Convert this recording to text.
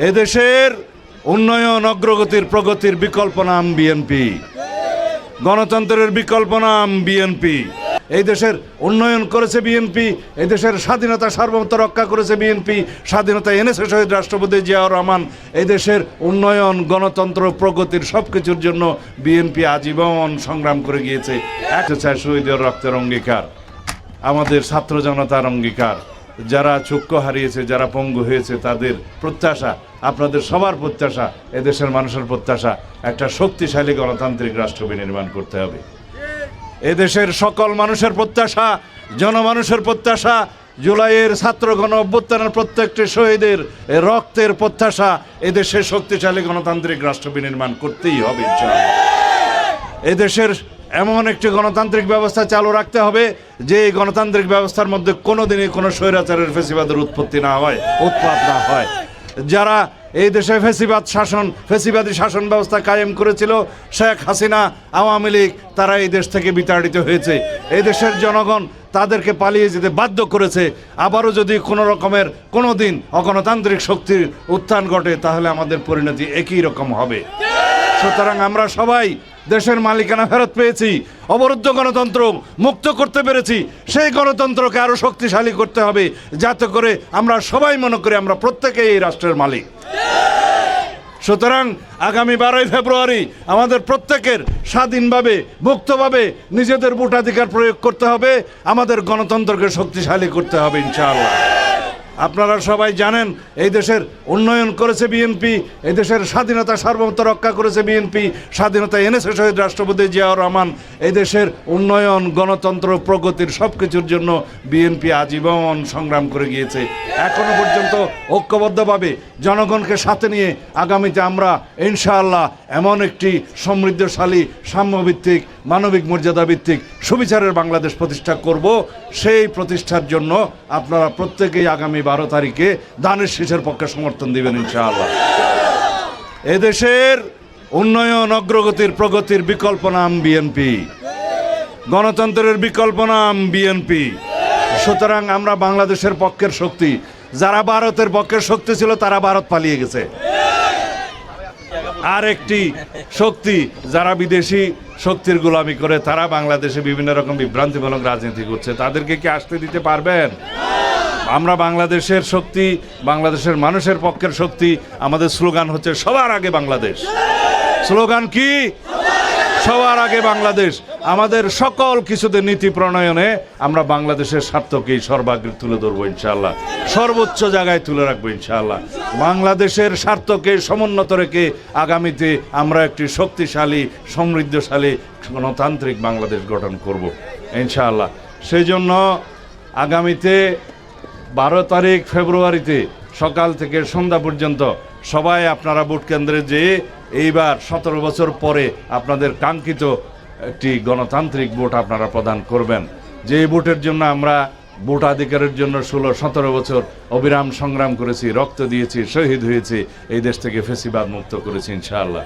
এদেশের উন্নয়ন অগ্রগতির প্রগতির বিকল্প নাম বিএনপি, গণতন্ত্রের বিকল্প নাম বিএনপি। এই দেশের উন্নয়ন করেছে বিএনপি, এই দেশের স্বাধীনতা সার্বভৌমত্ব রক্ষা করেছে বিএনপি, স্বাধীনতা এনেছে শহীদ রাষ্ট্রপতি জিয়াউর রহমান। এই দেশের উন্নয়ন, গণতন্ত্র, প্রগতির সব কিছুর জন্য বিএনপি আজীবন সংগ্রাম করে গিয়েছে। শহীদের রক্তের অঙ্গীকার, আমাদের ছাত্র জনতার অঙ্গীকার, যারা চক্ষু হারিয়েছে, যারা পঙ্গু হয়েছে, তাদের প্রত্যাশা, আপনাদের সবার প্রত্যাশা, এদেশের মানুষের প্রত্যাশা, একটা শক্তিশালী গণতান্ত্রিক রাষ্ট্র বিনির্মাণ করতে হবে। এদেশের সকল মানুষের প্রত্যাশা, জনমানুষের প্রত্যাশা, জুলাইয়ের ছাত্র গণ অভ্যুত্থানের প্রত্যেকটি শহীদের রক্তের প্রত্যাশা, এদেশের শক্তিশালী গণতান্ত্রিক রাষ্ট্র বিনির্মাণ করতেই হবে ইনশাআল্লাহ। এদেশের এমন একটি গণতান্ত্রিক ব্যবস্থা চালু রাখতে হবে যে এই গণতান্ত্রিক ব্যবস্থার মধ্যে কোনো দিনই কোনো স্বৈরাচারের ফ্যাসিবাদের উৎপত্তি না হয়, উৎপাত না হয়। যারা এই দেশে ফ্যাসিবাদী শাসন ব্যবস্থা কায়েম করেছিল, শেখ হাসিনা, আওয়ামী লীগ, তারা এই দেশ থেকে বিতাড়িত হয়েছে। এই দেশের জনগণ তাদেরকে পালিয়ে যেতে বাধ্য করেছে। আবারও যদি কোনো রকমের কোনো দিন অগণতান্ত্রিক শক্তির উত্থান ঘটে, তাহলে আমাদের পরিণতি একই রকম হবে। সুতরাং আমরা সবাই দেশের মালিকানা ফেরত পেয়েছি, অবরুদ্ধ গণতন্ত্র মুক্ত করতে পেরেছি। সেই গণতন্ত্রকে আরো শক্তিশালী করতে হবে, যাতে করে আমরা সবাই মনে করি আমরা প্রত্যেকেই এই রাষ্ট্রের মালিক। সুতরাং আগামী 12ই ফেব্রুয়ারি আমাদের প্রত্যেকের স্বাধীনভাবে, মুক্তভাবে নিজেদের ভোটাধিকার প্রয়োগ করতে হবে, আমাদের গণতন্ত্রকে শক্তিশালী করতে হবে ইনশাআল্লাহ। আপনারা সবাই জানেন এই দেশের উন্নয়ন করেছে বিএনপি, এই দেশের স্বাধীনতা সার্বভৌমত্ব রক্ষা করেছে বিএনপি, স্বাধীনতা এনেছে শহীদ রাষ্ট্রপতি জিয়াউর রহমান। এই দেশের উন্নয়ন, গণতন্ত্র, প্রগতির সব কিছুর জন্য বিএনপি আজীবন সংগ্রাম করে গিয়েছে। এখনো পর্যন্ত ঐক্যবদ্ধভাবে জনগণকে সাথে নিয়ে আগামীতে আমরা ইনশাআল্লাহ এমন একটি সমৃদ্ধশালী, সাম্যভিত্তিক, মানবিক মর্যাদা ভিত্তিক, সুবিচারের বাংলাদেশ প্রতিষ্ঠা করব। সেই প্রতিষ্ঠার জন্য আপনারা প্রত্যেকেই আগামী 12 তারিখে দানের শীষের পক্ষে সমর্থন দিবেন ইনশাআল্লাহ। এদেশের উন্নয়ন, অগ্রগতির, প্রগতির বিকল্প নাম বিএনপি, গণতন্ত্রের বিকল্প নাম বিএনপি। সুতরাং আমরা বাংলাদেশের পক্ষের শক্তি। যারা ভারতের পক্ষের শক্তি ছিল, তারা ভারত পালিয়ে গেছে। আর একটি শক্তি যারা বিদেশি শক্তির গোলামি করে, তারা বাংলাদেশে বিভিন্ন রকম বিভ্রান্তিমূলক রাজনীতি করছে। তাদেরকে কি আসতে দিতে পারবেন? আমরা বাংলাদেশের শক্তি, বাংলাদেশের মানুষের পক্ষের শক্তি। আমাদের স্লোগান হচ্ছে সবার আগে বাংলাদেশ। স্লোগান কি? সবার আগে বাংলাদেশ। আমাদের সকল কিছুতে নীতি প্রণয়নে আমরা বাংলাদেশের স্বার্থকেই সর্বাগ্রে তুলে ধরবো ইনশাআল্লাহ, সর্বোচ্চ জায়গায় তুলে রাখবো ইনশাআল্লাহ। বাংলাদেশের স্বার্থকে সমুন্নত রেখে আগামীতে আমরা একটি শক্তিশালী, সমৃদ্ধশালী, গণতান্ত্রিক বাংলাদেশ গঠন করব ইনশাআল্লাহ। সেই জন্য আগামীতে 12 তারিখ ফেব্রুয়ারিতে সকাল থেকে সন্ধ্যা পর্যন্ত সবাই আপনারা ভোট কেন্দ্রে যেয়ে এইবার 17 বছর পরে আপনাদের কাঙ্ক্ষিত একটি গণতান্ত্রিক ভোট আপনারা প্রদান করবেন। যে ভোটের জন্য আমরা ভোটাধিকারের জন্য 16-17 বছর অবিরাম সংগ্রাম করেছি, রক্ত দিয়েছি, শহীদ হয়েছি, এই দেশ থেকে ফ্যাসিবাদ মুক্ত করেছি ইনশাআল্লাহ।